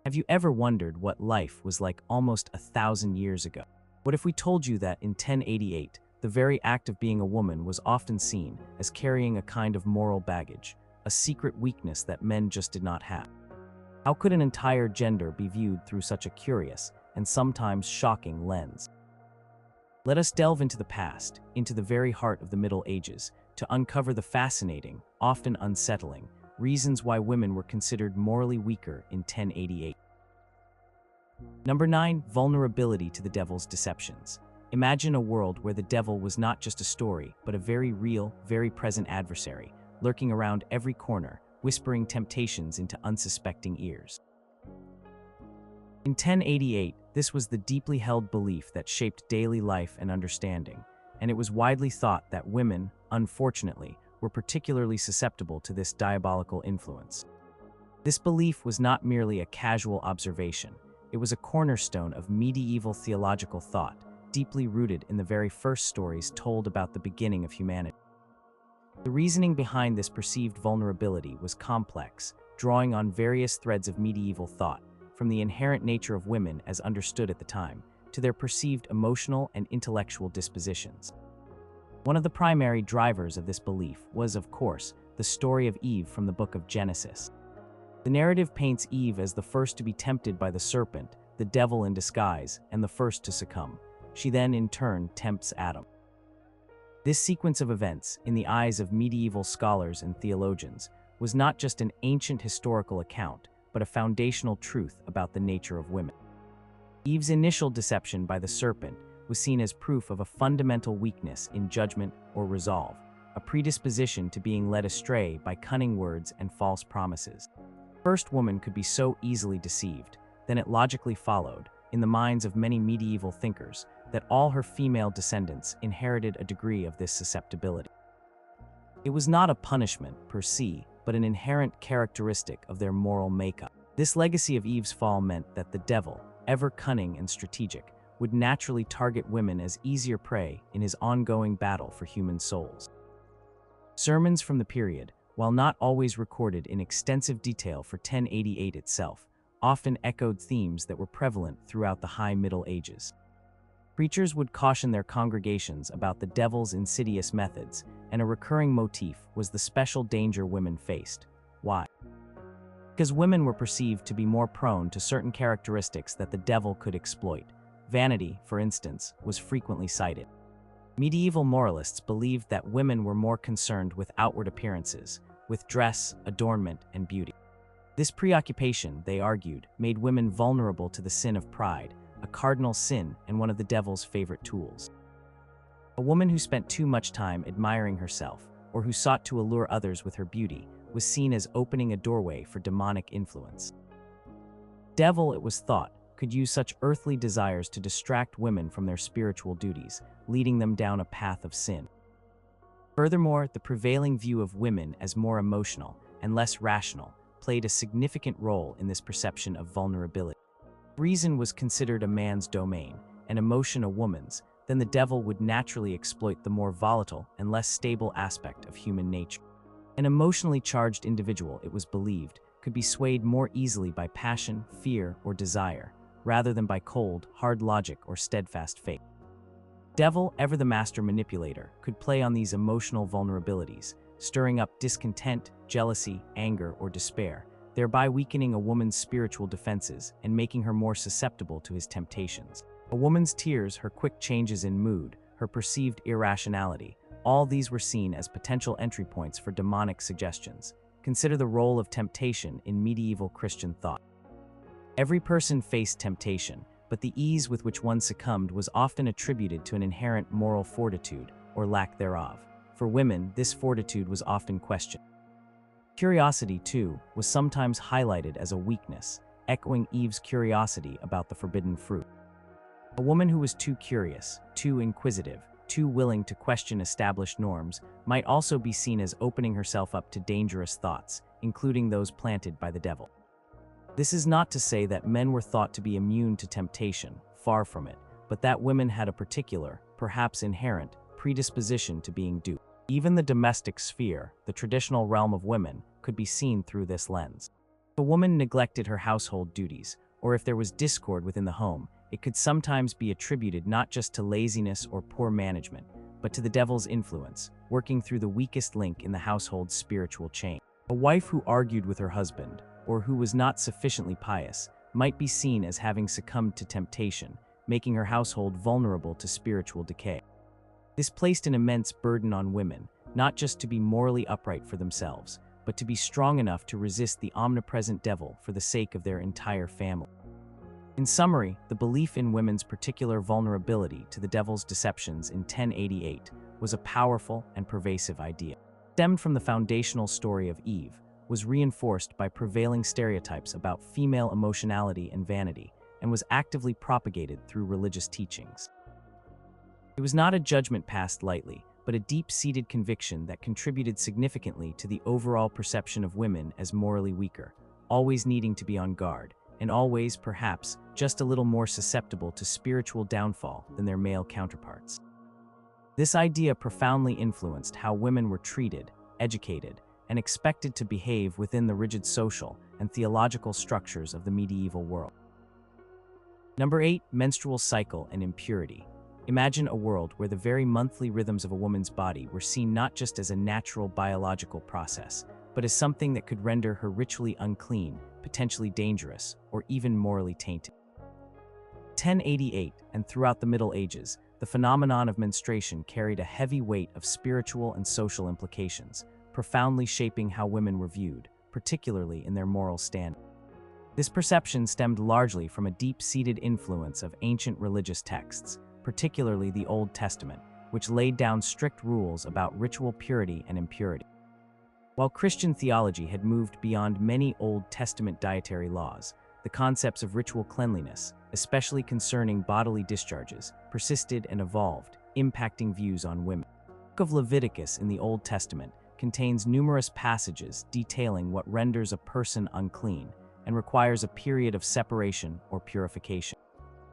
Have you ever wondered what life was like almost 1,000 years ago? What if we told you that in 1088, the very act of being a woman was often seen as carrying a kind of moral baggage, a secret weakness that men just did not have? How could an entire gender be viewed through such a curious and sometimes shocking lens? Let us delve into the past, into the very heart of the Middle Ages, to uncover the fascinating, often unsettling, reasons why women were considered morally weaker in 1088. Number 9. Vulnerability to the devil's deceptions. Imagine a world where the devil was not just a story, but a very real, very present adversary, lurking around every corner, whispering temptations into unsuspecting ears. In 1088, this was the deeply held belief that shaped daily life and understanding, and it was widely thought that women, unfortunately, were particularly susceptible to this diabolical influence. This belief was not merely a casual observation, it was a cornerstone of medieval theological thought, deeply rooted in the very first stories told about the beginning of humanity. The reasoning behind this perceived vulnerability was complex, drawing on various threads of medieval thought, from the inherent nature of women as understood at the time, to their perceived emotional and intellectual dispositions. One of the primary drivers of this belief was, of course, the story of Eve from the book of Genesis. The narrative paints Eve as the first to be tempted by the serpent, the devil in disguise, and the first to succumb. She then, in turn, tempts Adam. This sequence of events, in the eyes of medieval scholars and theologians, was not just an ancient historical account, but a foundational truth about the nature of women. Eve's initial deception by the serpent was seen as proof of a fundamental weakness in judgment or resolve, a predisposition to being led astray by cunning words and false promises. The first woman could be so easily deceived, then it logically followed, in the minds of many medieval thinkers, that all her female descendants inherited a degree of this susceptibility. It was not a punishment per se, but an inherent characteristic of their moral makeup. This legacy of Eve's fall meant that the devil, ever cunning and strategic, would naturally target women as easier prey in his ongoing battle for human souls. Sermons from the period, while not always recorded in extensive detail for 1088 itself, often echoed themes that were prevalent throughout the High Middle Ages. Preachers would caution their congregations about the devil's insidious methods, and a recurring motif was the special danger women faced. Why? Because women were perceived to be more prone to certain characteristics that the devil could exploit. Vanity, for instance, was frequently cited. Medieval moralists believed that women were more concerned with outward appearances, with dress, adornment, and beauty. This preoccupation, they argued, made women vulnerable to the sin of pride, a cardinal sin and one of the devil's favorite tools. A woman who spent too much time admiring herself, or who sought to allure others with her beauty, was seen as opening a doorway for demonic influence. Devil, it was thought, could use such earthly desires to distract women from their spiritual duties, leading them down a path of sin. Furthermore, the prevailing view of women as more emotional and less rational played a significant role in this perception of vulnerability. If reason was considered a man's domain, and emotion a woman's, then the devil would naturally exploit the more volatile and less stable aspect of human nature. An emotionally charged individual, it was believed, could be swayed more easily by passion, fear, or desire, rather than by cold, hard logic or steadfast faith. Devil, ever the master manipulator, could play on these emotional vulnerabilities, stirring up discontent, jealousy, anger, or despair, thereby weakening a woman's spiritual defenses and making her more susceptible to his temptations. A woman's tears, her quick changes in mood, her perceived irrationality, all these were seen as potential entry points for demonic suggestions. Consider the role of temptation in medieval Christian thought. Every person faced temptation, but the ease with which one succumbed was often attributed to an inherent moral fortitude, or lack thereof. For women, this fortitude was often questioned. Curiosity, too, was sometimes highlighted as a weakness, echoing Eve's curiosity about the forbidden fruit. A woman who was too curious, too inquisitive, too willing to question established norms might also be seen as opening herself up to dangerous thoughts, including those planted by the devil. This is not to say that men were thought to be immune to temptation, far from it, but that women had a particular, perhaps inherent, predisposition to being duped. Even the domestic sphere, the traditional realm of women, could be seen through this lens. If a woman neglected her household duties, or if there was discord within the home, it could sometimes be attributed not just to laziness or poor management, but to the devil's influence, working through the weakest link in the household's spiritual chain. A wife who argued with her husband, or who was not sufficiently pious, might be seen as having succumbed to temptation, making her household vulnerable to spiritual decay. This placed an immense burden on women, not just to be morally upright for themselves, but to be strong enough to resist the omnipresent devil for the sake of their entire family. In summary, the belief in women's particular vulnerability to the devil's deceptions in 1088 was a powerful and pervasive idea. Stemmed from the foundational story of Eve, was reinforced by prevailing stereotypes about female emotionality and vanity, and was actively propagated through religious teachings. It was not a judgment passed lightly, but a deep-seated conviction that contributed significantly to the overall perception of women as morally weaker, always needing to be on guard, and always, perhaps, just a little more susceptible to spiritual downfall than their male counterparts. This idea profoundly influenced how women were treated, educated, and expected to behave within the rigid social and theological structures of the medieval world. Number 8. Menstrual cycle and impurity. Imagine a world where the very monthly rhythms of a woman's body were seen not just as a natural biological process, but as something that could render her ritually unclean, potentially dangerous, or even morally tainted. 1088 and throughout the Middle Ages, the phenomenon of menstruation carried a heavy weight of spiritual and social implications, profoundly shaping how women were viewed, particularly in their moral standing. This perception stemmed largely from a deep-seated influence of ancient religious texts, particularly the Old Testament, which laid down strict rules about ritual purity and impurity. While Christian theology had moved beyond many Old Testament dietary laws, the concepts of ritual cleanliness, especially concerning bodily discharges, persisted and evolved, impacting views on women. The book of Leviticus in the Old Testament contains numerous passages detailing what renders a person unclean and requires a period of separation or purification.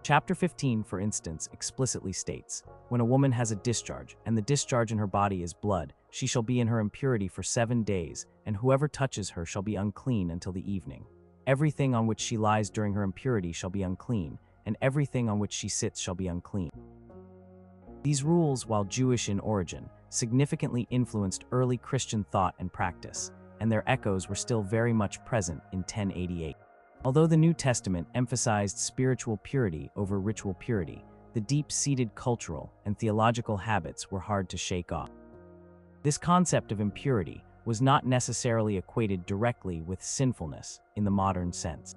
Chapter 15, for instance, explicitly states, "When a woman has a discharge, and the discharge in her body is blood, she shall be in her impurity for 7 days, and whoever touches her shall be unclean until the evening. Everything on which she lies during her impurity shall be unclean, and everything on which she sits shall be unclean." These rules, while Jewish in origin, significantly influenced early Christian thought and practice, and their echoes were still very much present in 1088. Although the New Testament emphasized spiritual purity over ritual purity, the deep-seated cultural and theological habits were hard to shake off. This concept of impurity was not necessarily equated directly with sinfulness in the modern sense.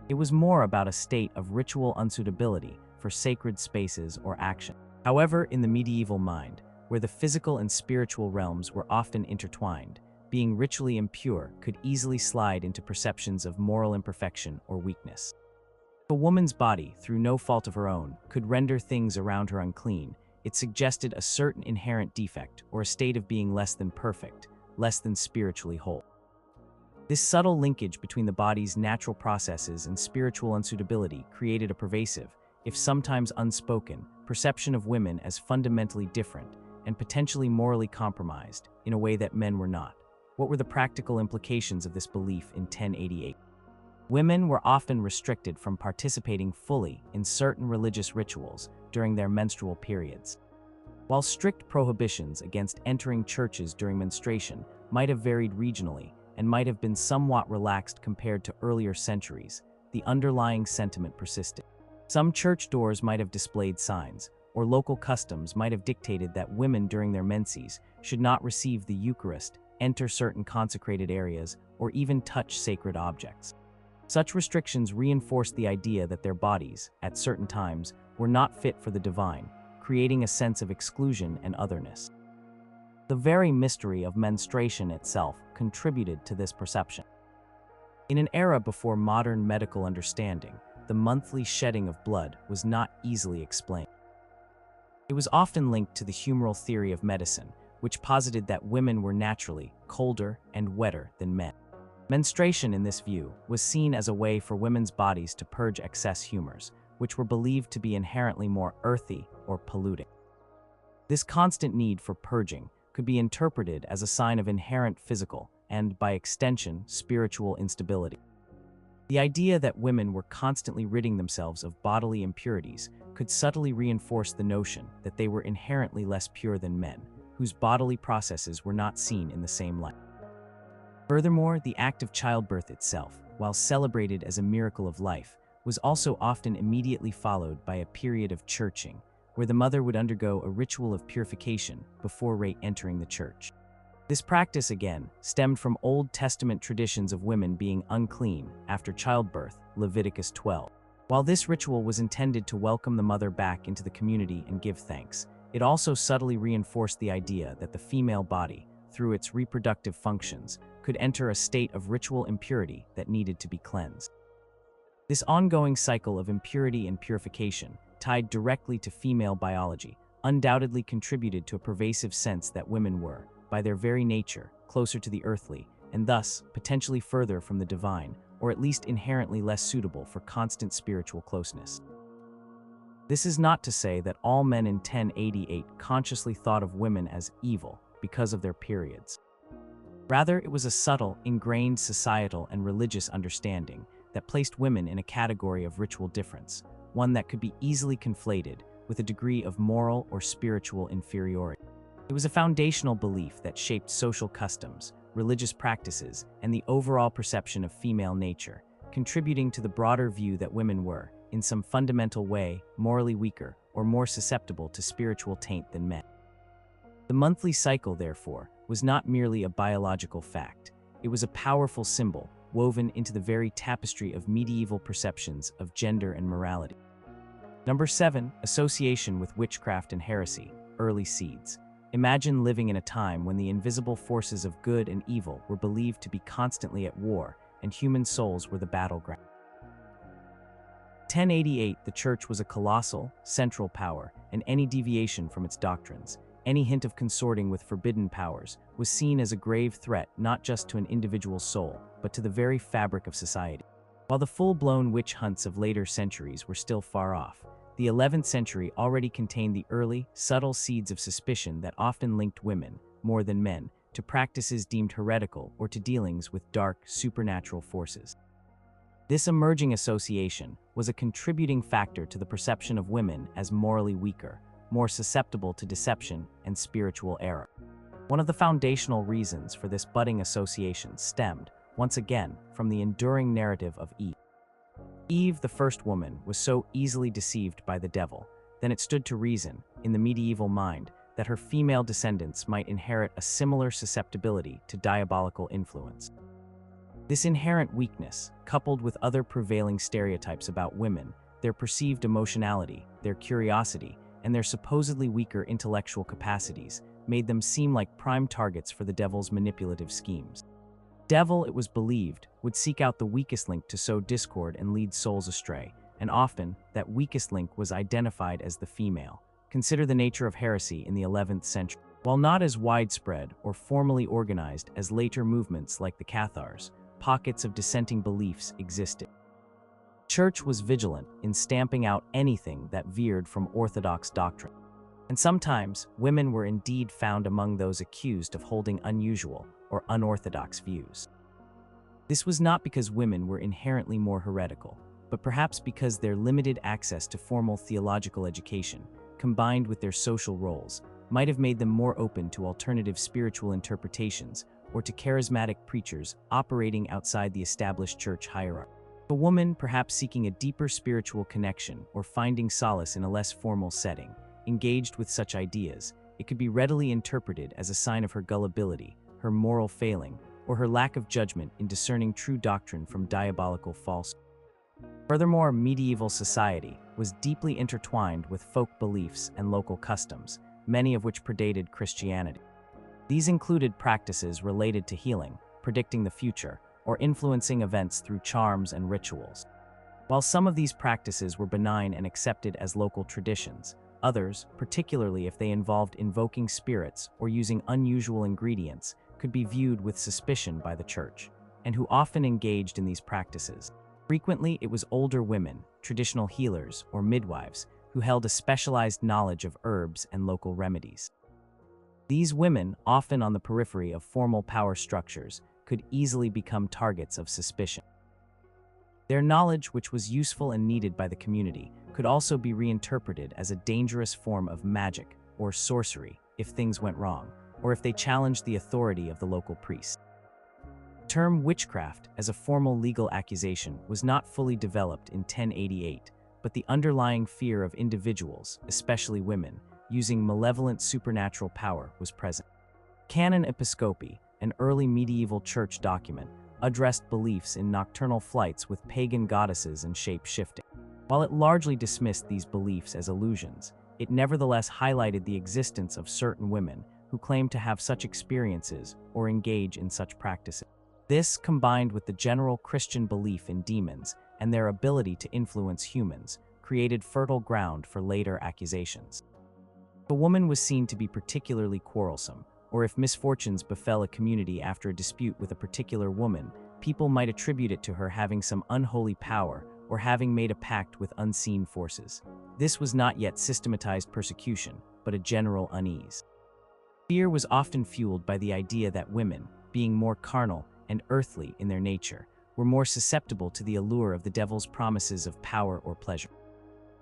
It was more about a state of ritual unsuitability for sacred spaces or action. However, in the medieval mind, where the physical and spiritual realms were often intertwined, being ritually impure could easily slide into perceptions of moral imperfection or weakness. If a woman's body, through no fault of her own, could render things around her unclean, it suggested a certain inherent defect or a state of being less than perfect, less than spiritually whole. This subtle linkage between the body's natural processes and spiritual unsuitability created a pervasive, if sometimes unspoken, perception of women as fundamentally different and potentially morally compromised in a way that men were not. What were the practical implications of this belief in 1088? Women were often restricted from participating fully in certain religious rituals during their menstrual periods. While strict prohibitions against entering churches during menstruation might have varied regionally and might have been somewhat relaxed compared to earlier centuries, the underlying sentiment persisted. Some church doors might have displayed signs, or local customs might have dictated that women during their menses should not receive the Eucharist, enter certain consecrated areas, or even touch sacred objects. Such restrictions reinforced the idea that their bodies, at certain times, were not fit for the divine, creating a sense of exclusion and otherness. The very mystery of menstruation itself contributed to this perception. In an era before modern medical understanding, the monthly shedding of blood was not easily explained. It was often linked to the humoral theory of medicine, which posited that women were naturally colder and wetter than men. Menstruation, in this view, was seen as a way for women's bodies to purge excess humors, which were believed to be inherently more earthy or polluting. This constant need for purging could be interpreted as a sign of inherent physical, and, by extension, spiritual instability. The idea that women were constantly ridding themselves of bodily impurities could subtly reinforce the notion that they were inherently less pure than men, whose bodily processes were not seen in the same light. Furthermore, the act of childbirth itself, while celebrated as a miracle of life, was also often immediately followed by a period of churching, where the mother would undergo a ritual of purification before re-entering the church. This practice, again, stemmed from Old Testament traditions of women being unclean after childbirth, Leviticus 12. While this ritual was intended to welcome the mother back into the community and give thanks, it also subtly reinforced the idea that the female body, through its reproductive functions, could enter a state of ritual impurity that needed to be cleansed. This ongoing cycle of impurity and purification, tied directly to female biology, undoubtedly contributed to a pervasive sense that women were, by their very nature, closer to the earthly, and thus potentially further from the divine, or at least inherently less suitable for constant spiritual closeness. This is not to say that all men in 1088 consciously thought of women as evil because of their periods. Rather, it was a subtle, ingrained societal and religious understanding that placed women in a category of ritual difference, one that could be easily conflated with a degree of moral or spiritual inferiority. It was a foundational belief that shaped social customs, religious practices, and the overall perception of female nature, contributing to the broader view that women were, in some fundamental way, morally weaker or more susceptible to spiritual taint than men. The monthly cycle, therefore, was not merely a biological fact. It was a powerful symbol woven into the very tapestry of medieval perceptions of gender and morality. Number 7, association with witchcraft and heresy, early seeds. Imagine living in a time when the invisible forces of good and evil were believed to be constantly at war, and human souls were the battleground. 1088, the Church was a colossal, central power, and any deviation from its doctrines, any hint of consorting with forbidden powers, was seen as a grave threat not just to an individual's soul, but to the very fabric of society. While the full-blown witch hunts of later centuries were still far off, the 11th century already contained the early, subtle seeds of suspicion that often linked women, more than men, to practices deemed heretical or to dealings with dark, supernatural forces. This emerging association was a contributing factor to the perception of women as morally weaker, more susceptible to deception and spiritual error. One of the foundational reasons for this budding association stemmed, once again, from the enduring narrative of Eve. Eve, the first woman, was so easily deceived by the devil, then it stood to reason, in the medieval mind, that her female descendants might inherit a similar susceptibility to diabolical influence. This inherent weakness, coupled with other prevailing stereotypes about women, their perceived emotionality, their curiosity, and their supposedly weaker intellectual capacities, made them seem like prime targets for the devil's manipulative schemes. Devil, it was believed, would seek out the weakest link to sow discord and lead souls astray, and often, that weakest link was identified as the female. Consider the nature of heresy in the 11th century. While not as widespread or formally organized as later movements like the Cathars, pockets of dissenting beliefs existed. The Church was vigilant in stamping out anything that veered from orthodox doctrine. And sometimes, women were indeed found among those accused of holding unusual or unorthodox views. This was not because women were inherently more heretical, but perhaps because their limited access to formal theological education, combined with their social roles, might have made them more open to alternative spiritual interpretations or to charismatic preachers operating outside the established church hierarchy. A woman, perhaps seeking a deeper spiritual connection or finding solace in a less formal setting, engaged with such ideas, it could be readily interpreted as a sign of her gullibility, her moral failing, or her lack of judgment in discerning true doctrine from diabolical falsehood. Furthermore, medieval society was deeply intertwined with folk beliefs and local customs, many of which predated Christianity. These included practices related to healing, predicting the future, or influencing events through charms and rituals. While some of these practices were benign and accepted as local traditions, others, particularly if they involved invoking spirits or using unusual ingredients, could be viewed with suspicion by the church, and who often engaged in these practices. Frequently, it was older women, traditional healers, or midwives, who held a specialized knowledge of herbs and local remedies. These women, often on the periphery of formal power structures, could easily become targets of suspicion. Their knowledge, which was useful and needed by the community, could also be reinterpreted as a dangerous form of magic or sorcery if things went wrong, or if they challenged the authority of the local priest. The term witchcraft as a formal legal accusation was not fully developed in 1088, but the underlying fear of individuals, especially women, using malevolent supernatural power was present. Canon Episcopi, an early medieval church document, addressed beliefs in nocturnal flights with pagan goddesses and shape-shifting. While it largely dismissed these beliefs as illusions, it nevertheless highlighted the existence of certain women who claimed to have such experiences or engage in such practices. This, combined with the general Christian belief in demons and their ability to influence humans, created fertile ground for later accusations. If a woman was seen to be particularly quarrelsome, or if misfortunes befell a community after a dispute with a particular woman, people might attribute it to her having some unholy power or having made a pact with unseen forces. This was not yet systematized persecution, but a general unease. Fear was often fueled by the idea that women, being more carnal and earthly in their nature, were more susceptible to the allure of the devil's promises of power or pleasure.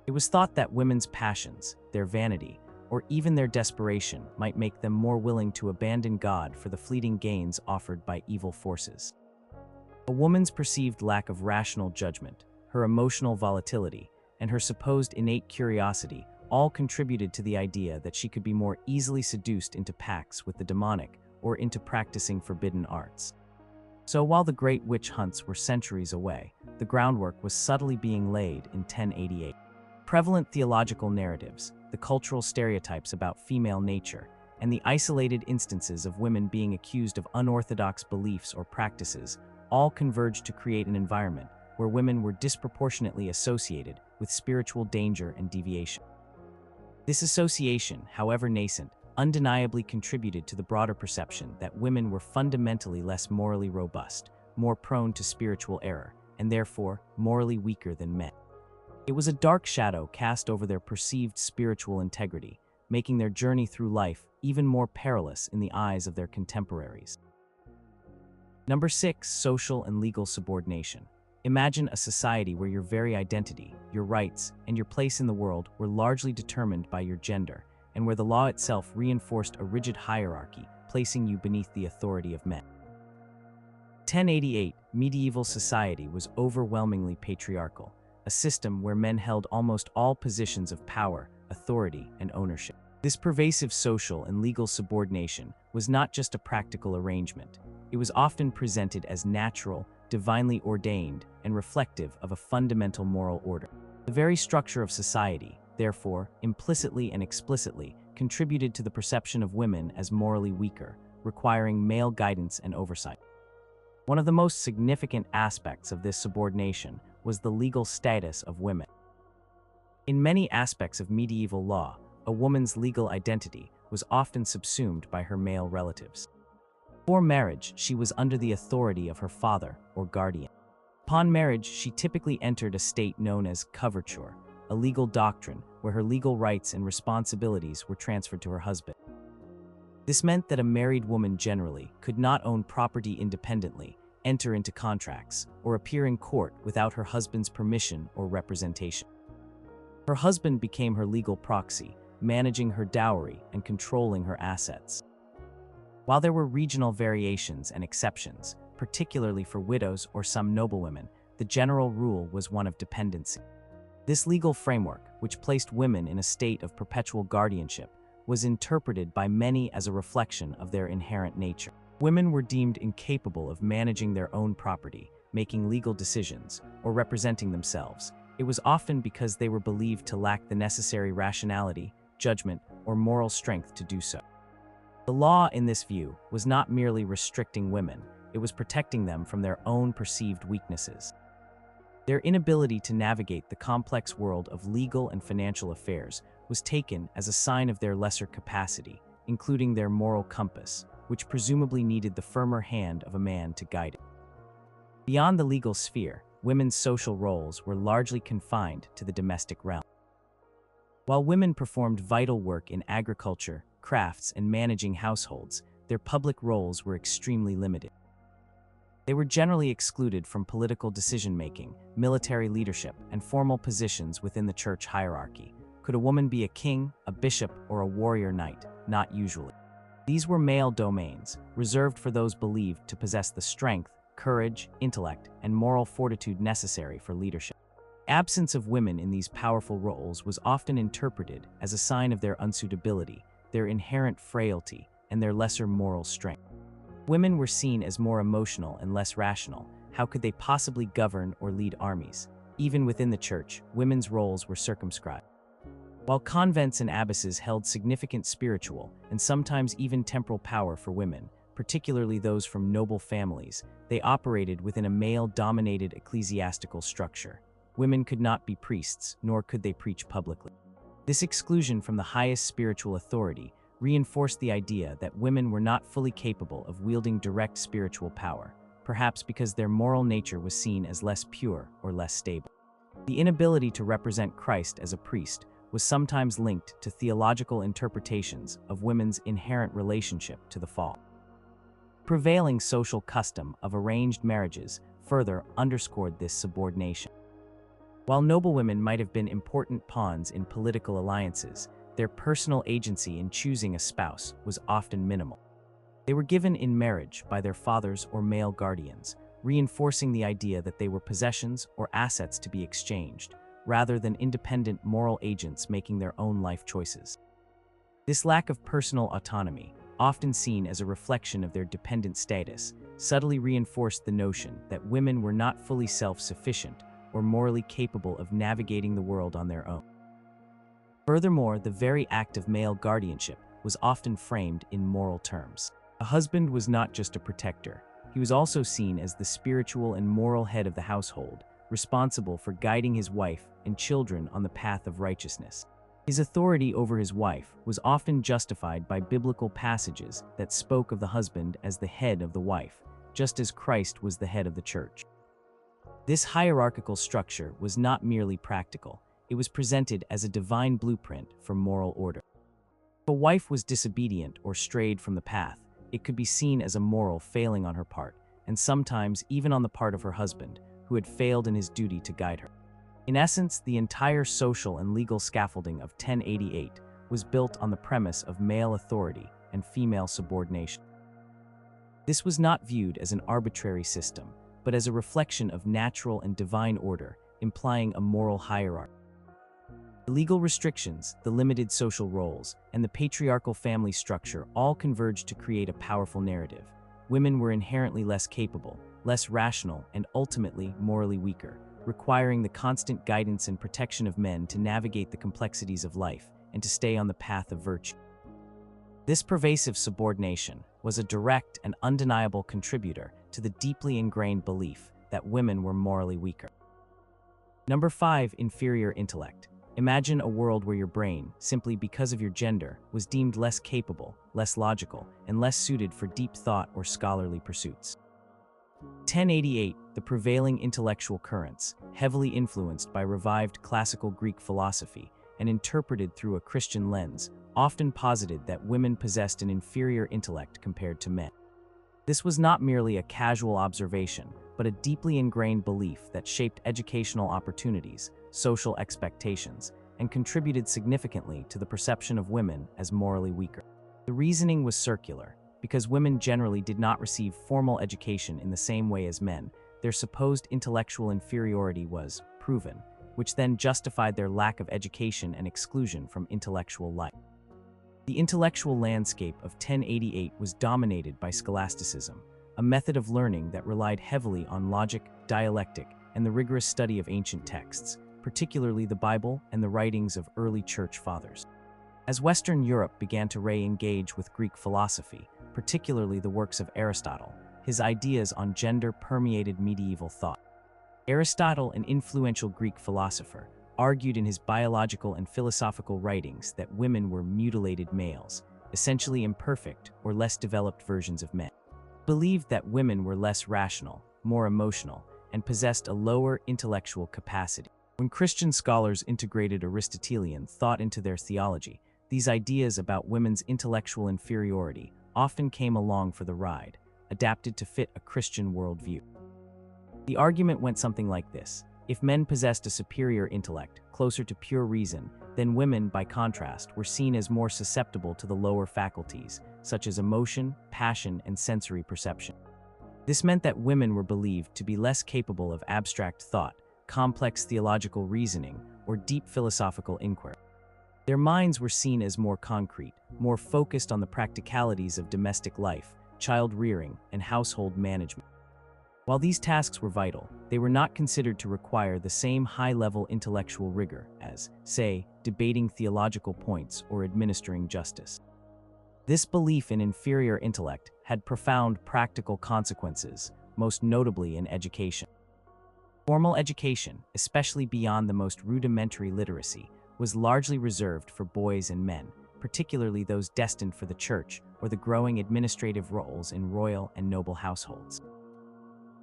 It was thought that women's passions, their vanity, or even their desperation might make them more willing to abandon God for the fleeting gains offered by evil forces. A woman's perceived lack of rational judgment, her emotional volatility, and her supposed innate curiosity all contributed to the idea that she could be more easily seduced into pacts with the demonic or into practicing forbidden arts. So while the great witch hunts were centuries away, the groundwork was subtly being laid in 1088. Prevalent theological narratives, the cultural stereotypes about female nature, and the isolated instances of women being accused of unorthodox beliefs or practices all converged to create an environment where women were disproportionately associated with spiritual danger and deviation. This association, however nascent, undeniably contributed to the broader perception that women were fundamentally less morally robust, more prone to spiritual error, and therefore morally weaker than men. It was a dark shadow cast over their perceived spiritual integrity, making their journey through life even more perilous in the eyes of their contemporaries. Number 6. Social and legal subordination. Imagine a society where your very identity, your rights, and your place in the world were largely determined by your gender, and where the law itself reinforced a rigid hierarchy, placing you beneath the authority of men. 1088, medieval society was overwhelmingly patriarchal, a system where men held almost all positions of power, authority, and ownership. This pervasive social and legal subordination was not just a practical arrangement. It was often presented as natural, divinely ordained, and reflective of a fundamental moral order. The very structure of society, therefore, implicitly and explicitly, contributed to the perception of women as morally weaker, requiring male guidance and oversight. One of the most significant aspects of this subordination was the legal status of women. In many aspects of medieval law, a woman's legal identity was often subsumed by her male relatives. Before marriage, she was under the authority of her father or guardian. Upon marriage, she typically entered a state known as coverture, a legal doctrine where her legal rights and responsibilities were transferred to her husband. This meant that a married woman generally could not own property independently, enter into contracts, or appear in court without her husband's permission or representation. Her husband became her legal proxy, managing her dowry and controlling her assets. While there were regional variations and exceptions, particularly for widows or some noblewomen, the general rule was one of dependency. This legal framework, which placed women in a state of perpetual guardianship, was interpreted by many as a reflection of their inherent nature. Women were deemed incapable of managing their own property, making legal decisions, or representing themselves. It was often because they were believed to lack the necessary rationality, judgment, or moral strength to do so. The law, in this view, was not merely restricting women, it was protecting them from their own perceived weaknesses. Their inability to navigate the complex world of legal and financial affairs was taken as a sign of their lesser capacity, including their moral compass, which presumably needed the firmer hand of a man to guide it. Beyond the legal sphere, women's social roles were largely confined to the domestic realm. While women performed vital work in agriculture, crafts, and managing households, their public roles were extremely limited. They were generally excluded from political decision-making, military leadership, and formal positions within the church hierarchy. Could a woman be a king, a bishop, or a warrior knight? Not usually. These were male domains, reserved for those believed to possess the strength, courage, intellect, and moral fortitude necessary for leadership. The absence of women in these powerful roles was often interpreted as a sign of their unsuitability, their inherent frailty, and their lesser moral strength. Women were seen as more emotional and less rational. How could they possibly govern or lead armies? Even within the church, women's roles were circumscribed. While convents and abbesses held significant spiritual and sometimes even temporal power for women, particularly those from noble families, they operated within a male-dominated ecclesiastical structure. Women could not be priests, nor could they preach publicly. This exclusion from the highest spiritual authority reinforced the idea that women were not fully capable of wielding direct spiritual power, perhaps because their moral nature was seen as less pure or less stable. The inability to represent Christ as a priest was sometimes linked to theological interpretations of women's inherent relationship to the fall. The prevailing social custom of arranged marriages further underscored this subordination. While noblewomen might have been important pawns in political alliances, their personal agency in choosing a spouse was often minimal. They were given in marriage by their fathers or male guardians, reinforcing the idea that they were possessions or assets to be exchanged, rather than independent moral agents making their own life choices. This lack of personal autonomy, often seen as a reflection of their dependent status, subtly reinforced the notion that women were not fully self-sufficient or morally capable of navigating the world on their own. Furthermore, the very act of male guardianship was often framed in moral terms. A husband was not just a protector, he was also seen as the spiritual and moral head of the household, responsible for guiding his wife and children on the path of righteousness. His authority over his wife was often justified by biblical passages that spoke of the husband as the head of the wife, just as Christ was the head of the church. This hierarchical structure was not merely practical. It was presented as a divine blueprint for moral order. If a wife was disobedient or strayed from the path, it could be seen as a moral failing on her part, and sometimes even on the part of her husband, who had failed in his duty to guide her. In essence, the entire social and legal scaffolding of 1088 was built on the premise of male authority and female subordination. This was not viewed as an arbitrary system, but as a reflection of natural and divine order, implying a moral hierarchy. The legal restrictions, the limited social roles, and the patriarchal family structure all converged to create a powerful narrative. Women were inherently less capable, less rational, and ultimately morally weaker, requiring the constant guidance and protection of men to navigate the complexities of life and to stay on the path of virtue. This pervasive subordination was a direct and undeniable contributor to the deeply ingrained belief that women were morally weaker. Number 5. Inferior intellect. Imagine a world where your brain, simply because of your gender, was deemed less capable, less logical, and less suited for deep thought or scholarly pursuits. 1088, the prevailing intellectual currents, heavily influenced by revived classical Greek philosophy and interpreted through a Christian lens, often posited that women possessed an inferior intellect compared to men. This was not merely a casual observation, but a deeply ingrained belief that shaped educational opportunities, social expectations, and contributed significantly to the perception of women as morally weaker. The reasoning was circular. Because women generally did not receive formal education in the same way as men, their supposed intellectual inferiority was proven, which then justified their lack of education and exclusion from intellectual life. The intellectual landscape of 1088 was dominated by scholasticism, a method of learning that relied heavily on logic, dialectic, and the rigorous study of ancient texts, particularly the Bible and the writings of early church fathers. As Western Europe began to re-engage with Greek philosophy, particularly the works of Aristotle, his ideas on gender permeated medieval thought. Aristotle, an influential Greek philosopher, argued in his biological and philosophical writings that women were mutilated males, essentially imperfect or less developed versions of men. He believed that women were less rational, more emotional, and possessed a lower intellectual capacity. When Christian scholars integrated Aristotelian thought into their theology, these ideas about women's intellectual inferiority often came along for the ride, adapted to fit a Christian worldview. The argument went something like this. If men possessed a superior intellect, closer to pure reason, then women, by contrast, were seen as more susceptible to the lower faculties, such as emotion, passion, and sensory perception. This meant that women were believed to be less capable of abstract thought, complex theological reasoning, or deep philosophical inquiry. Their minds were seen as more concrete, more focused on the practicalities of domestic life, child rearing, and household management. While these tasks were vital, they were not considered to require the same high-level intellectual rigor as, say, debating theological points or administering justice. This belief in inferior intellect had profound practical consequences, most notably in education. Formal education, especially beyond the most rudimentary literacy, was largely reserved for boys and men, particularly those destined for the church or the growing administrative roles in royal and noble households.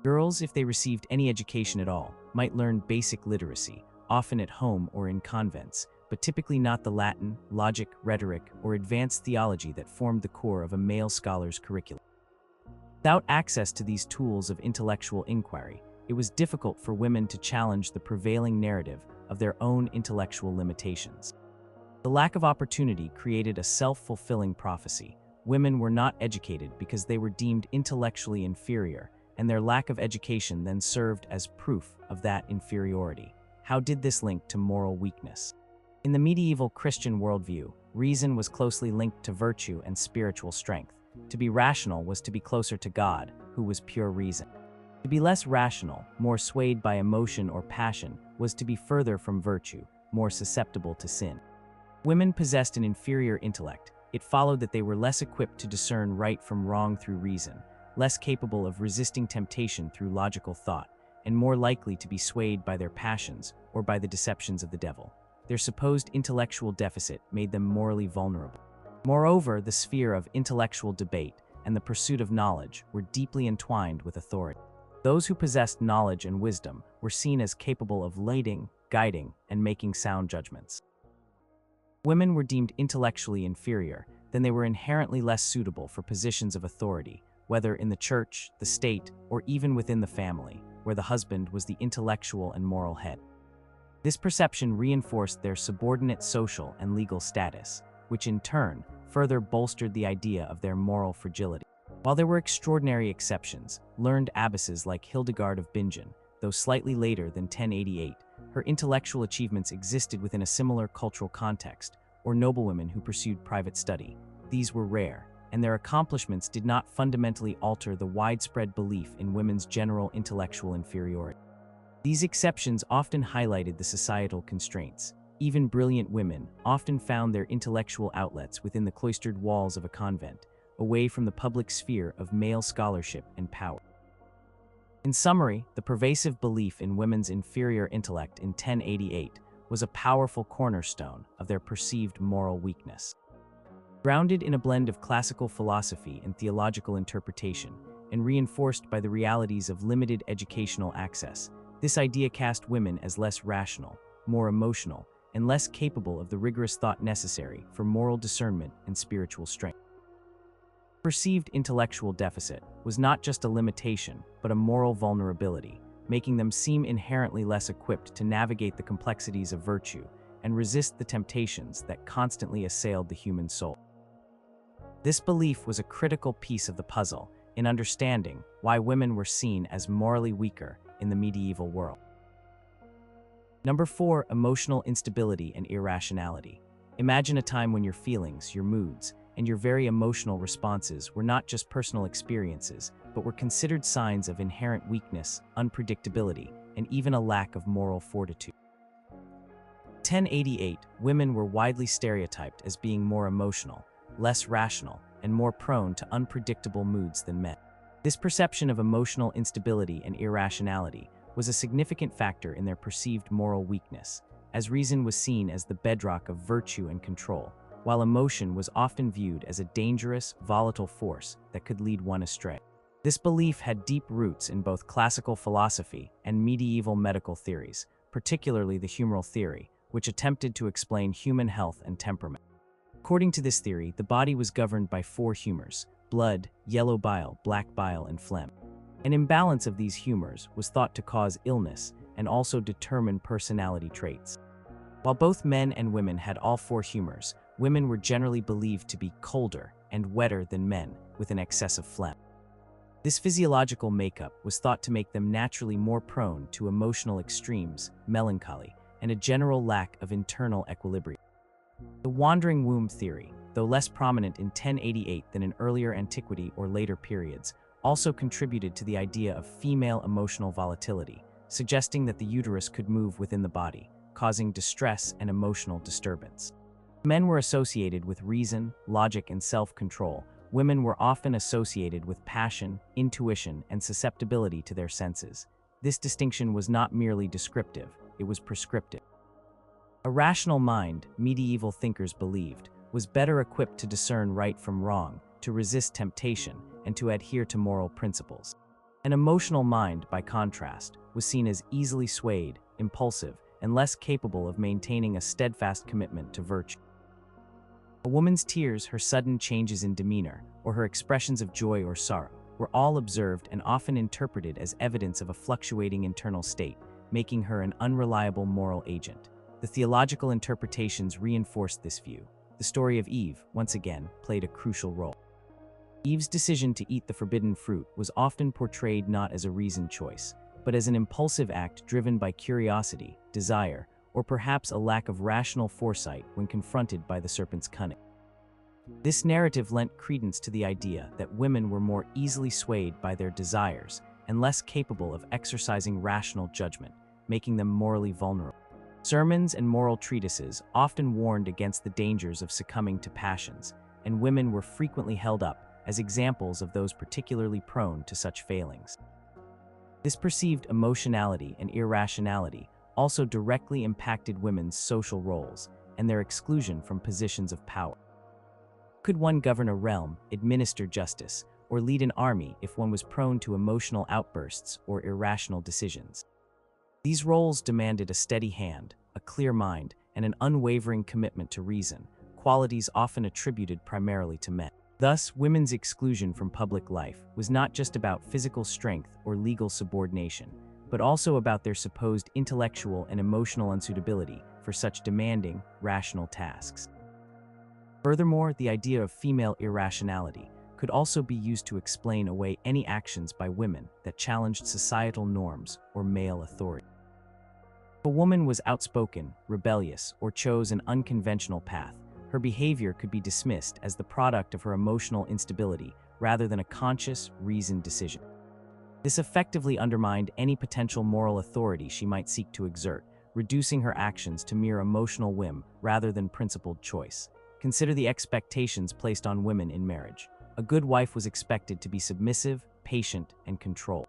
Girls, if they received any education at all, might learn basic literacy, often at home or in convents, but typically not the Latin, logic, rhetoric, or advanced theology that formed the core of a male scholar's curriculum. Without access to these tools of intellectual inquiry, it was difficult for women to challenge the prevailing narrative of their own intellectual limitations. The lack of opportunity created a self-fulfilling prophecy. Women were not educated because they were deemed intellectually inferior, and their lack of education then served as proof of that inferiority. How did this link to moral weakness? In the medieval Christian worldview, reason was closely linked to virtue and spiritual strength. To be rational was to be closer to God, who was pure reason. To be less rational, more swayed by emotion or passion, was to be further from virtue, more susceptible to sin. Women possessed an inferior intellect. It followed that they were less equipped to discern right from wrong through reason, less capable of resisting temptation through logical thought, and more likely to be swayed by their passions or by the deceptions of the devil. Their supposed intellectual deficit made them morally vulnerable. Moreover, the sphere of intellectual debate and the pursuit of knowledge were deeply entwined with authority. Those who possessed knowledge and wisdom were seen as capable of leading, guiding, and making sound judgments. Women were deemed intellectually inferior, then they were inherently less suitable for positions of authority, whether in the church, the state, or even within the family, where the husband was the intellectual and moral head. This perception reinforced their subordinate social and legal status, which in turn further bolstered the idea of their moral fragility. While there were extraordinary exceptions, learned abbesses like Hildegard of Bingen, though slightly later than 1088, her intellectual achievements existed within a similar cultural context, or noblewomen who pursued private study. These were rare, and their accomplishments did not fundamentally alter the widespread belief in women's general intellectual inferiority. These exceptions often highlighted the societal constraints. Even brilliant women often found their intellectual outlets within the cloistered walls of a convent, away from the public sphere of male scholarship and power. In summary, the pervasive belief in women's inferior intellect in 1088 was a powerful cornerstone of their perceived moral weakness. Grounded in a blend of classical philosophy and theological interpretation, and reinforced by the realities of limited educational access, this idea cast women as less rational, more emotional, and less capable of the rigorous thought necessary for moral discernment and spiritual strength. Perceived intellectual deficit was not just a limitation, but a moral vulnerability, making them seem inherently less equipped to navigate the complexities of virtue and resist the temptations that constantly assailed the human soul. This belief was a critical piece of the puzzle in understanding why women were seen as morally weaker in the medieval world. Number 4, emotional instability and irrationality. Imagine a time when your feelings, your moods, and your very emotional responses were not just personal experiences, but were considered signs of inherent weakness, unpredictability, and even a lack of moral fortitude. 1088, women were widely stereotyped as being more emotional, less rational, and more prone to unpredictable moods than men. This perception of emotional instability and irrationality was a significant factor in their perceived moral weakness, as reason was seen as the bedrock of virtue and control, while emotion was often viewed as a dangerous, volatile force that could lead one astray. This belief had deep roots in both classical philosophy and medieval medical theories, particularly the humoral theory, which attempted to explain human health and temperament. According to this theory, the body was governed by 4 humors: blood, yellow bile, black bile, and phlegm. An imbalance of these humors was thought to cause illness and also determine personality traits. While both men and women had all four humors, women were generally believed to be colder and wetter than men, with an excess of phlegm. This physiological makeup was thought to make them naturally more prone to emotional extremes, melancholy, and a general lack of internal equilibrium. The wandering womb theory, though less prominent in 1088 than in earlier antiquity or later periods, also contributed to the idea of female emotional volatility, suggesting that the uterus could move within the body, causing distress and emotional disturbance. Men were associated with reason, logic, and self-control. Women were often associated with passion, intuition, and susceptibility to their senses. This distinction was not merely descriptive, it was prescriptive. A rational mind, medieval thinkers believed, was better equipped to discern right from wrong, to resist temptation, and to adhere to moral principles. An emotional mind, by contrast, was seen as easily swayed, impulsive, and less capable of maintaining a steadfast commitment to virtue. A woman's tears, her sudden changes in demeanor, or her expressions of joy or sorrow, were all observed and often interpreted as evidence of a fluctuating internal state, making her an unreliable moral agent. The theological interpretations reinforced this view. The story of Eve, once again, played a crucial role. Eve's decision to eat the forbidden fruit was often portrayed not as a reasoned choice, but as an impulsive act driven by curiosity, desire, or perhaps a lack of rational foresight when confronted by the serpent's cunning. This narrative lent credence to the idea that women were more easily swayed by their desires and less capable of exercising rational judgment, making them morally vulnerable. Sermons and moral treatises often warned against the dangers of succumbing to passions, and women were frequently held up as examples of those particularly prone to such failings. This perceived emotionality and irrationality also directly impacted women's social roles and their exclusion from positions of power. Could one govern a realm, administer justice, or lead an army if one was prone to emotional outbursts or irrational decisions? These roles demanded a steady hand, a clear mind, and an unwavering commitment to reason, qualities often attributed primarily to men. Thus, women's exclusion from public life was not just about physical strength or legal subordination, but also about their supposed intellectual and emotional unsuitability for such demanding, rational tasks. Furthermore, the idea of female irrationality could also be used to explain away any actions by women that challenged societal norms or male authority. If a woman was outspoken, rebellious, or chose an unconventional path, her behavior could be dismissed as the product of her emotional instability rather than a conscious, reasoned decision. This effectively undermined any potential moral authority she might seek to exert, reducing her actions to mere emotional whim rather than principled choice. Consider the expectations placed on women in marriage. A good wife was expected to be submissive, patient, and controlled.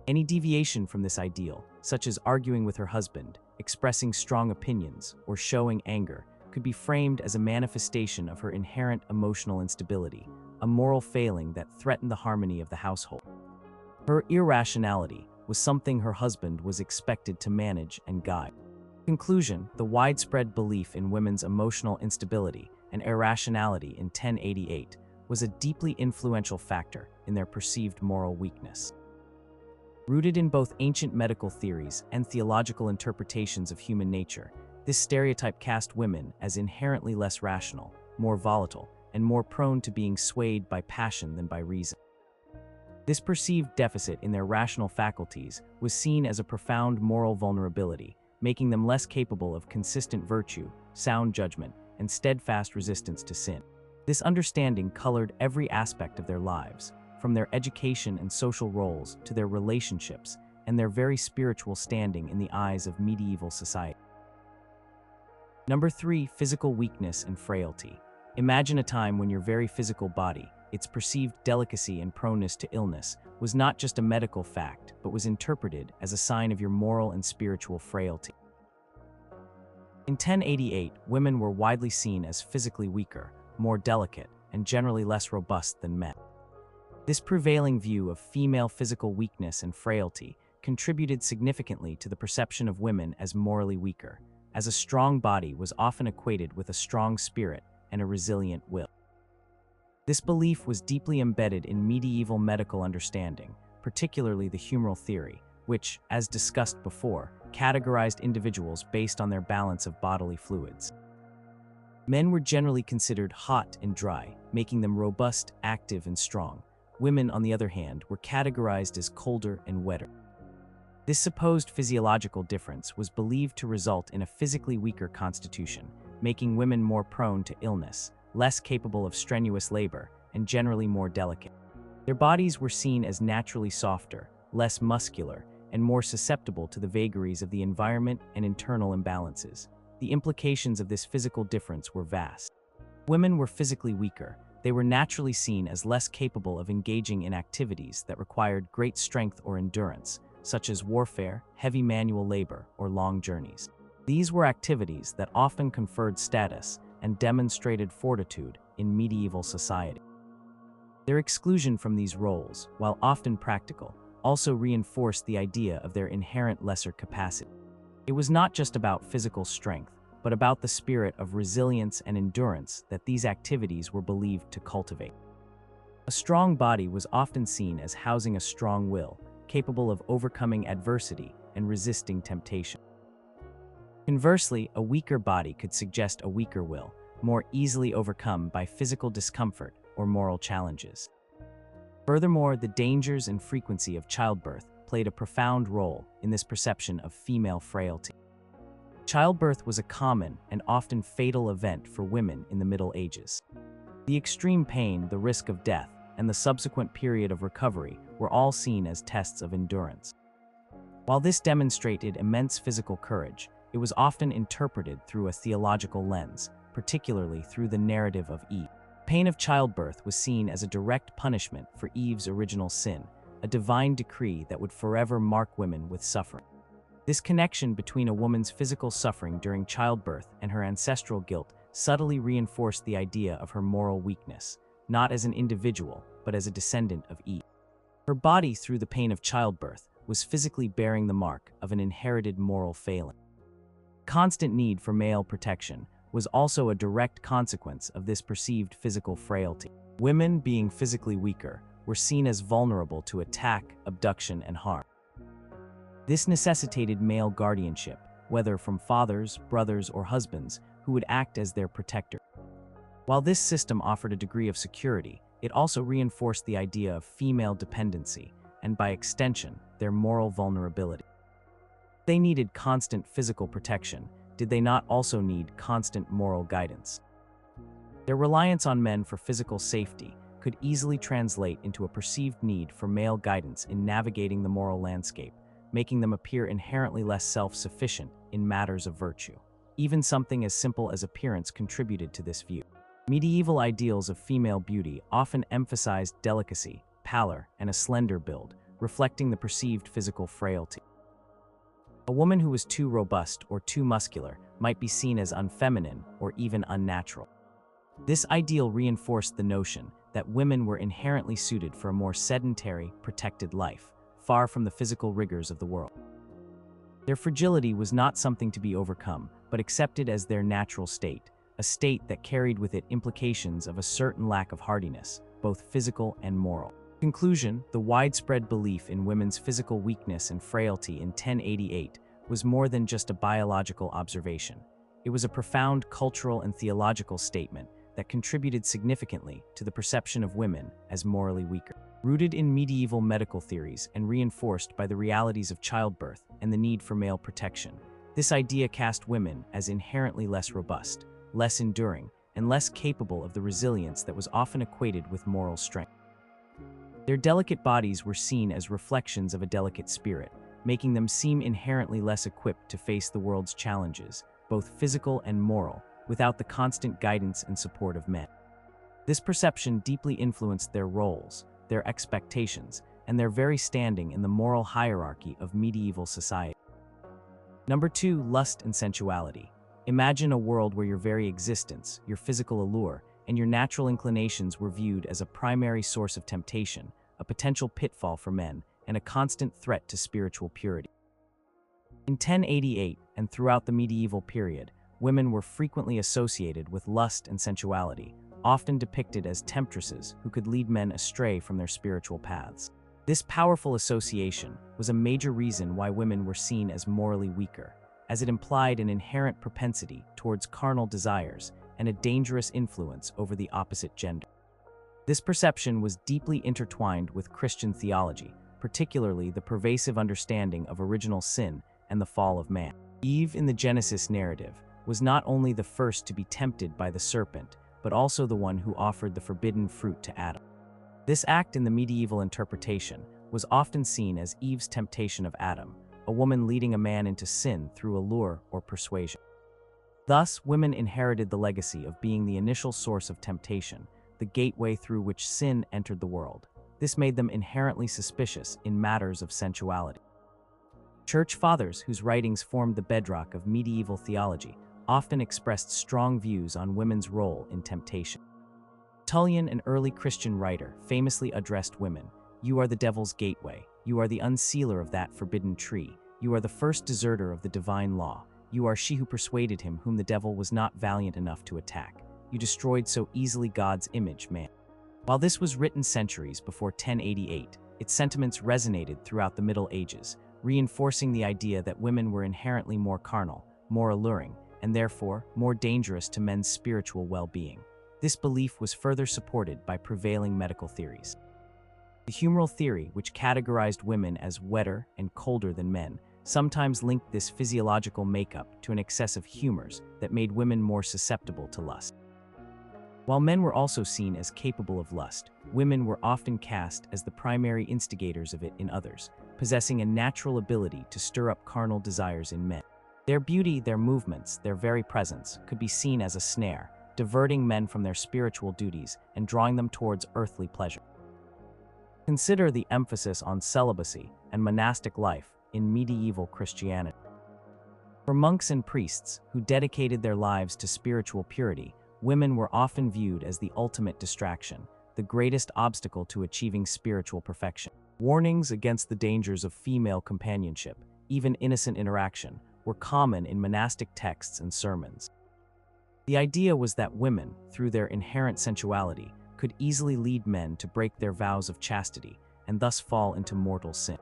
Any deviation from this ideal, such as arguing with her husband, expressing strong opinions, or showing anger, could be framed as a manifestation of her inherent emotional instability, a moral failing that threatened the harmony of the household. Her irrationality was something her husband was expected to manage and guide. In conclusion, the widespread belief in women's emotional instability and irrationality in 1088 was a deeply influential factor in their perceived moral weakness. Rooted in both ancient medical theories and theological interpretations of human nature, this stereotype cast women as inherently less rational, more volatile, and more prone to being swayed by passion than by reason. This perceived deficit in their rational faculties was seen as a profound moral vulnerability, making them less capable of consistent virtue, sound judgment, and steadfast resistance to sin. This understanding colored every aspect of their lives, from their education and social roles to their relationships and their very spiritual standing in the eyes of medieval society. Number 3, physical weakness and frailty. Imagine a time when your very physical body, its perceived delicacy and proneness to illness, was not just a medical fact, but was interpreted as a sign of your moral and spiritual frailty. In 1088, women were widely seen as physically weaker, more delicate, and generally less robust than men. This prevailing view of female physical weakness and frailty contributed significantly to the perception of women as morally weaker, as a strong body was often equated with a strong spirit and a resilient will. This belief was deeply embedded in medieval medical understanding, particularly the humoral theory, which, as discussed before, categorized individuals based on their balance of bodily fluids. Men were generally considered hot and dry, making them robust, active, and strong. Women, on the other hand, were categorized as colder and wetter. This supposed physiological difference was believed to result in a physically weaker constitution, making women more prone to illness, less capable of strenuous labor, and generally more delicate. Their bodies were seen as naturally softer, less muscular, and more susceptible to the vagaries of the environment and internal imbalances. The implications of this physical difference were vast. Women were physically weaker. They were naturally seen as less capable of engaging in activities that required great strength or endurance, such as warfare, heavy manual labor, or long journeys. These were activities that often conferred status and demonstrated fortitude in medieval society. Their exclusion from these roles, while often practical, also reinforced the idea of their inherent lesser capacity. It was not just about physical strength, but about the spirit of resilience and endurance that these activities were believed to cultivate. A strong body was often seen as housing a strong will, capable of overcoming adversity and resisting temptation. Conversely, a weaker body could suggest a weaker will, more easily overcome by physical discomfort or moral challenges. Furthermore, the dangers and frequency of childbirth played a profound role in this perception of female frailty. Childbirth was a common and often fatal event for women in the Middle Ages. The extreme pain, the risk of death, and the subsequent period of recovery were all seen as tests of endurance. While this demonstrated immense physical courage, it was often interpreted through a theological lens, particularly through the narrative of Eve. Pain of childbirth was seen as a direct punishment for Eve's original sin, a divine decree that would forever mark women with suffering. This connection between a woman's physical suffering during childbirth and her ancestral guilt subtly reinforced the idea of her moral weakness, not as an individual, but as a descendant of Eve. Her body, through the pain of childbirth, was physically bearing the mark of an inherited moral failing. Constant need for male protection was also a direct consequence of this perceived physical frailty. Women, being physically weaker, were seen as vulnerable to attack, abduction, and harm. This necessitated male guardianship, whether from fathers, brothers, or husbands, who would act as their protector. While this system offered a degree of security, it also reinforced the idea of female dependency, and by extension, their moral vulnerability. They needed constant physical protection. Did they not also need constant moral guidance? Their reliance on men for physical safety could easily translate into a perceived need for male guidance in navigating the moral landscape, making them appear inherently less self-sufficient in matters of virtue. Even something as simple as appearance contributed to this view. Medieval ideals of female beauty often emphasized delicacy, pallor, and a slender build, reflecting the perceived physical frailty. A woman who was too robust or too muscular might be seen as unfeminine or even unnatural. This ideal reinforced the notion that women were inherently suited for a more sedentary, protected life, far from the physical rigors of the world. Their fragility was not something to be overcome, but accepted as their natural state, a state that carried with it implications of a certain lack of hardiness, both physical and moral. In conclusion, the widespread belief in women's physical weakness and frailty in 1088 was more than just a biological observation. It was a profound cultural and theological statement that contributed significantly to the perception of women as morally weaker. Rooted in medieval medical theories and reinforced by the realities of childbirth and the need for male protection, this idea cast women as inherently less robust, less enduring, and less capable of the resilience that was often equated with moral strength. Their delicate bodies were seen as reflections of a delicate spirit, making them seem inherently less equipped to face the world's challenges, both physical and moral, without the constant guidance and support of men. This perception deeply influenced their roles, their expectations, and their very standing in the moral hierarchy of medieval society. Number 2, lust and sensuality. Imagine a world where your very existence, your physical allure, and your natural inclinations were viewed as a primary source of temptation, a potential pitfall for men, and a constant threat to spiritual purity. In 1088 and throughout the medieval period, women were frequently associated with lust and sensuality, often depicted as temptresses who could lead men astray from their spiritual paths. This powerful association was a major reason why women were seen as morally weaker, as it implied an inherent propensity towards carnal desires and a dangerous influence over the opposite gender. This perception was deeply intertwined with Christian theology, particularly the pervasive understanding of original sin and the fall of man. Eve in the Genesis narrative was not only the first to be tempted by the serpent, but also the one who offered the forbidden fruit to Adam. This act in the medieval interpretation was often seen as Eve's temptation of Adam, a woman leading a man into sin through a lure or persuasion. Thus, women inherited the legacy of being the initial source of temptation, the gateway through which sin entered the world. This made them inherently suspicious in matters of sensuality. Church fathers, whose writings formed the bedrock of medieval theology, often expressed strong views on women's role in temptation. Tullian, an early Christian writer, famously addressed women, "You are the devil's gateway. You are the unsealer of that forbidden tree. You are the first deserter of the divine law. You are she who persuaded him whom the devil was not valiant enough to attack. You destroyed so easily God's image, man." While this was written centuries before 1088, its sentiments resonated throughout the Middle Ages, reinforcing the idea that women were inherently more carnal, more alluring, and therefore more dangerous to men's spiritual well-being. This belief was further supported by prevailing medical theories. The humoral theory, which categorized women as wetter and colder than men, sometimes linked this physiological makeup to an excess of humors that made women more susceptible to lust. While men were also seen as capable of lust, women were often cast as the primary instigators of it in others, possessing a natural ability to stir up carnal desires in men. Their beauty, their movements, their very presence could be seen as a snare, diverting men from their spiritual duties and drawing them towards earthly pleasure. Consider the emphasis on celibacy and monastic life in medieval Christianity. For monks and priests who dedicated their lives to spiritual purity, women were often viewed as the ultimate distraction, the greatest obstacle to achieving spiritual perfection. Warnings against the dangers of female companionship, even innocent interaction, were common in monastic texts and sermons. The idea was that women, through their inherent sensuality, could easily lead men to break their vows of chastity and thus fall into mortal sin.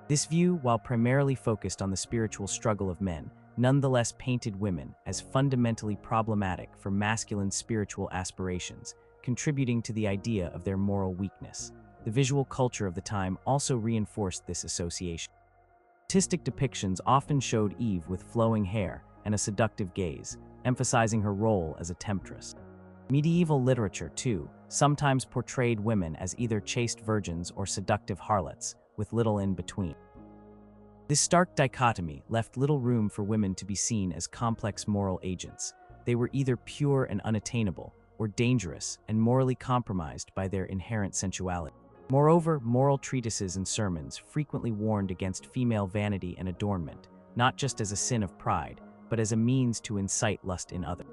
This view, while primarily focused on the spiritual struggle of men, nonetheless painted women as fundamentally problematic for masculine spiritual aspirations, contributing to the idea of their moral weakness. The visual culture of the time also reinforced this association. Artistic depictions often showed Eve with flowing hair and a seductive gaze, emphasizing her role as a temptress. Medieval literature, too, sometimes portrayed women as either chaste virgins or seductive harlots, with little in between. This stark dichotomy left little room for women to be seen as complex moral agents. They were either pure and unattainable, or dangerous and morally compromised by their inherent sensuality. Moreover, moral treatises and sermons frequently warned against female vanity and adornment, not just as a sin of pride, but as a means to incite lust in others.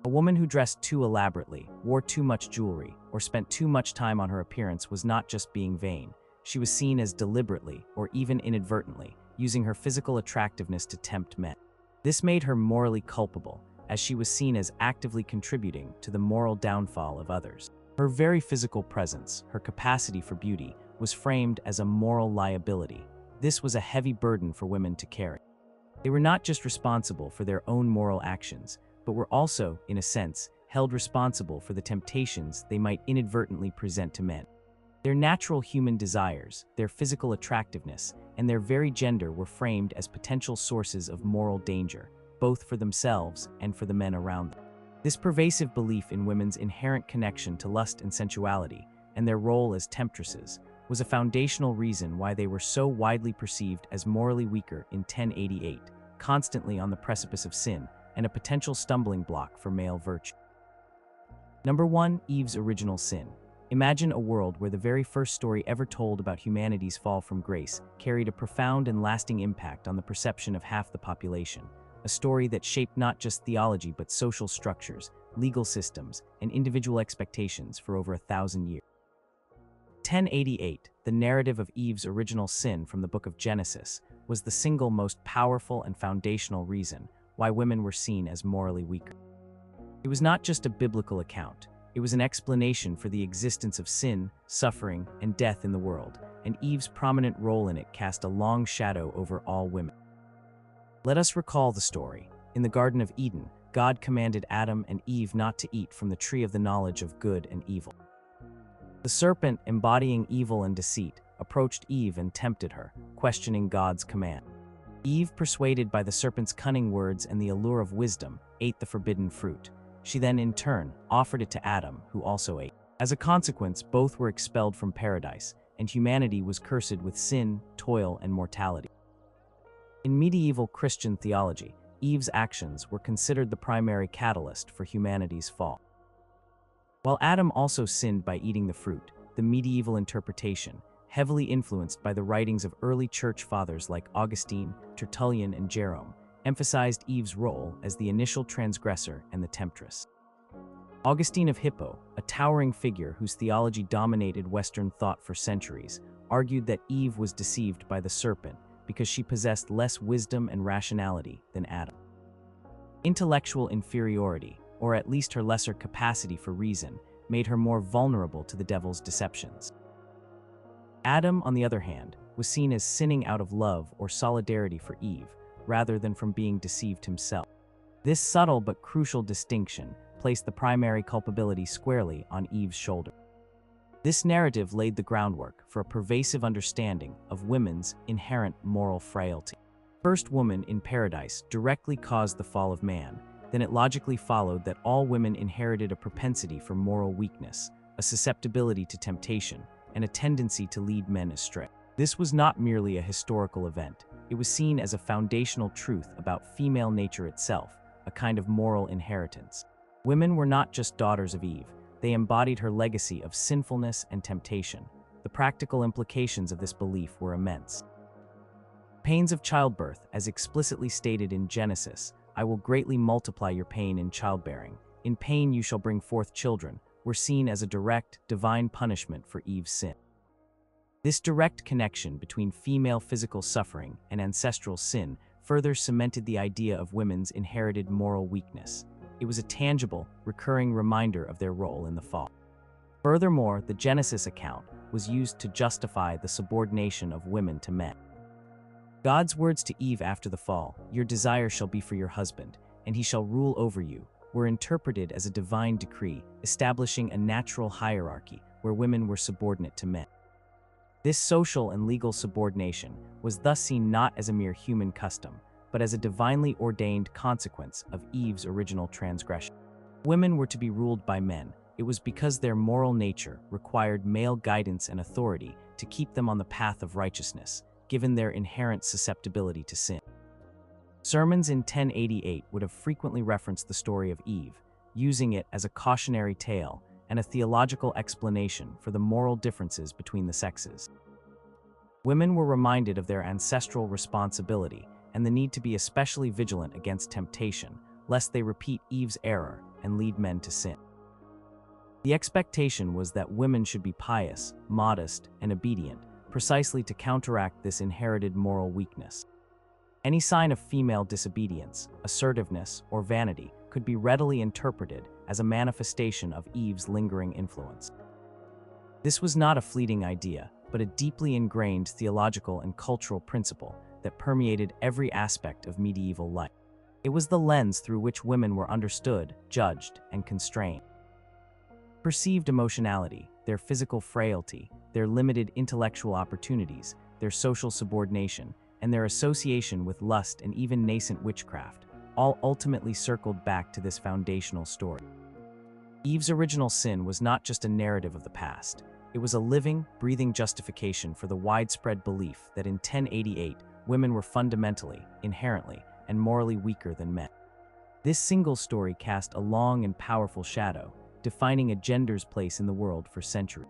A woman who dressed too elaborately, wore too much jewelry, or spent too much time on her appearance was not just being vain. She was seen as deliberately, or even inadvertently, using her physical attractiveness to tempt men. This made her morally culpable, as she was seen as actively contributing to the moral downfall of others. Her very physical presence, her capacity for beauty, was framed as a moral liability. This was a heavy burden for women to carry. They were not just responsible for their own moral actions, but were also, in a sense, held responsible for the temptations they might inadvertently present to men. Their natural human desires, their physical attractiveness, and their very gender were framed as potential sources of moral danger, both for themselves and for the men around them. This pervasive belief in women's inherent connection to lust and sensuality, and their role as temptresses, was a foundational reason why they were so widely perceived as morally weaker in 1088, constantly on the precipice of sin, and a potential stumbling block for male virtue. Number 1. Eve's original sin. Imagine a world where the very first story ever told about humanity's fall from grace carried a profound and lasting impact on the perception of half the population, a story that shaped not just theology but social structures, legal systems, and individual expectations for over 1,000 years. 1088, the narrative of Eve's original sin from the book of Genesis, was the single most powerful and foundational reason why women were seen as morally weaker. It was not just a biblical account. It was an explanation for the existence of sin, suffering, and death in the world, and Eve's prominent role in it cast a long shadow over all women. Let us recall the story. In the Garden of Eden, God commanded Adam and Eve not to eat from the tree of the knowledge of good and evil. The serpent, embodying evil and deceit, approached Eve and tempted her, questioning God's command. Eve, persuaded by the serpent's cunning words and the allure of wisdom, ate the forbidden fruit. She then, in turn, offered it to Adam, who also ate. As a consequence, both were expelled from paradise, and humanity was cursed with sin, toil, and mortality. In medieval Christian theology, Eve's actions were considered the primary catalyst for humanity's fall. While Adam also sinned by eating the fruit, the medieval interpretation, heavily influenced by the writings of early church fathers like Augustine, Tertullian, and Jerome, emphasized Eve's role as the initial transgressor and the temptress. Augustine of Hippo, a towering figure whose theology dominated Western thought for centuries, argued that Eve was deceived by the serpent because she possessed less wisdom and rationality than Adam. Intellectual inferiority, or at least her lesser capacity for reason, made her more vulnerable to the devil's deceptions. Adam, on the other hand, was seen as sinning out of love or solidarity for Eve, rather than from being deceived himself. This subtle but crucial distinction placed the primary culpability squarely on Eve's shoulder. This narrative laid the groundwork for a pervasive understanding of women's inherent moral frailty. The first woman in paradise directly caused the fall of man, then it logically followed that all women inherited a propensity for moral weakness, a susceptibility to temptation, and a tendency to lead men astray. This was not merely a historical event. It was seen as a foundational truth about female nature itself, a kind of moral inheritance. Women were not just daughters of Eve. They embodied her legacy of sinfulness and temptation. The practical implications of this belief were immense. Pains of childbirth, as explicitly stated in Genesis, "I will greatly multiply your pain in childbearing. In pain you shall bring forth children," were seen as a direct, divine punishment for Eve's sin. This direct connection between female physical suffering and ancestral sin further cemented the idea of women's inherited moral weakness. It was a tangible, recurring reminder of their role in the fall. Furthermore, the Genesis account was used to justify the subordination of women to men. God's words to Eve after the fall, "Your desire shall be for your husband, and he shall rule over you," were interpreted as a divine decree, establishing a natural hierarchy where women were subordinate to men. This social and legal subordination was thus seen not as a mere human custom, but as a divinely ordained consequence of Eve's original transgression. Women were to be ruled by men. It was because their moral nature required male guidance and authority to keep them on the path of righteousness, given their inherent susceptibility to sin. Sermons in 1088 would have frequently referenced the story of Eve, using it as a cautionary tale and a theological explanation for the moral differences between the sexes. Women were reminded of their ancestral responsibility and the need to be especially vigilant against temptation, lest they repeat Eve's error and lead men to sin. The expectation was that women should be pious, modest, and obedient, precisely to counteract this inherited moral weakness. Any sign of female disobedience, assertiveness, or vanity could be readily interpreted as a manifestation of Eve's lingering influence. This was not a fleeting idea, but a deeply ingrained theological and cultural principle that permeated every aspect of medieval life. It was the lens through which women were understood, judged, and constrained. Perceived emotionality, their physical frailty, their limited intellectual opportunities, their social subordination, and their association with lust and even nascent witchcraft, all ultimately circled back to this foundational story. Eve's original sin was not just a narrative of the past. It was a living, breathing justification for the widespread belief that in 1088, women were fundamentally, inherently, and morally weaker than men. This single story cast a long and powerful shadow, defining a gender's place in the world for centuries.